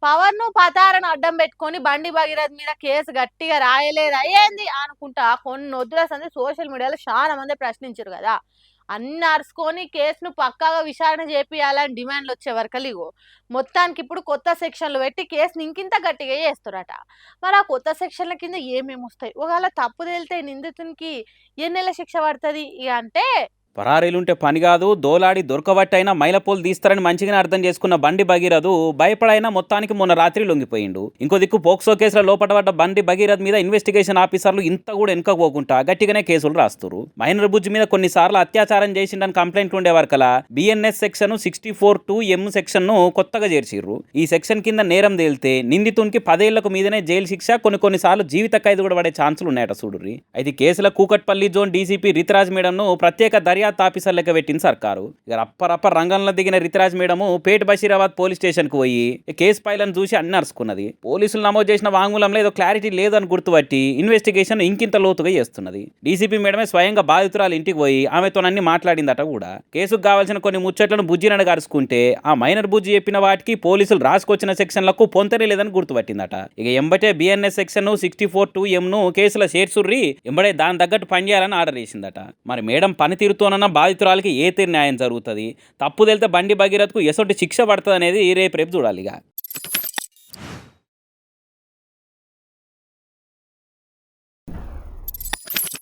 పవన్‌ను, పతారను అడ్డం పెట్టుకొని బండి భగీరథ్ మీద కేసు గట్టిగా రాయలేదా ఏంది అనుకుంటా కొన్నొద్దుల సంది సోషల్ మీడియాలో చాలా మంది ప్రశ్నించారు కదా! అన్ని అరుసుకొని కేసును పక్కాగా విచారణ చేపియాలని డిమాండ్‌లొచ్చే వరకలిగో మొత్తానికి ఇప్పుడు కొత్త సెక్షన్‌లు పెట్టి కేసుని ఇంకింత గట్టిగా చేస్తురట. మరి ఆ కొత్త సెక్షన్‌ల కింద ఏమేమొస్తాయి? ఒకవేళ తప్పు తేలితే నిందితునికి ఎన్నేళ్ల శిక్ష పడతది? ఇగ అంటే పరారీలుంటే పని కాదు, దోలాడి దొరకబట్టైనా మైలపోలు తీస్తారని మంచిగానే అర్థం చేసుకున్న బండి భగీరథు భయపడైనా మొత్తానికి మొన్న రాత్రి లొంగిపోయిండు. ఇంకో దిక్కు పోక్సో కేసులో లోపటపడ్డ బండి భగీరథ్ మీద ఇన్వెస్టిగేషన్ ఆఫీసర్లు ఇంత కూడా వెనుకపోకుండా గట్టిగానే కేసులు రాస్తురు. మైనర్ బుజ్జి మీద కొన్నిసార్లు అత్యాచారం చేసిండని కంప్లైంట్లు ఉండేవరకలా బిఎన్ఎస్ సెక్షన్ 64(2)M సెక్షన్ ను కొత్తగా చేర్చిర్రు. ఈ సెక్షన్ కింద నేరం తేలితే నిందితునికి 10 ఏళ్లకు మీదనే జైలు శిక్ష, కొన్నిసార్లు జీవిత ఖైదు కూడా పడే ఛాన్సులు ఉన్నాయట చూడుర్రి. అయితే కేసుల కూకట్పల్లి జోన్ డీసీపీ రితరాజ్ మేడంను ప్రత్యేక దర్యాప్తు ఆఫీసర్ లెక్క పెట్టింది సర్కారు. ఇక రప్ప రంగంలో దిగిన రితరాజ్ మేడము పేట్ బషీరాబాద్ పోలీస్ స్టేషన్ కు పోయి కేసు ఫైలను చూసి అన్ని అరుచుకున్నది. పోలీసులు నమోదు చేసిన వాంగ్మూలంలో ఏదో క్లారిటీ లేదని గుర్తుపట్టి ఇన్వెస్టిగేషన్ ఇంకింత లోతుగా చేస్తున్నది. డీసీపీ మేడమే స్వయంగా బాధితురాలు ఇంటికి పోయి ఆమెతో అన్ని మాట్లాడిందట కూడా. కేసుకు కావాల్సిన కొన్ని ముచ్చట్లను బుజ్జినడు అరుచుకుంటే ఆ మైనర్ బుజ్జి చెప్పిన వాటికి పోలీసులు రాసుకొచ్చిన సెక్షన్లకు పొంతనే లేదని గుర్తుపట్టిందట. ఇక ఎంబటే బిఎన్ఎస్ సెక్షన్ 64(2)M ను కేసులో చేర్చుర్రి, ఎంబడే దాని తగ్గట్టు పనిచేయాలని ఆర్డర్ చేసిందట. మరి మేడం పనితీరుతోనన్న బాధితురాలకి ఏ తీరు న్యాయం జరుగుతుంది? తప్పు తెలితే బండి భగీరథ్కు ఎసొంటి శిక్ష పడుతుంది అనేది రేపు చూడాలి. ఇక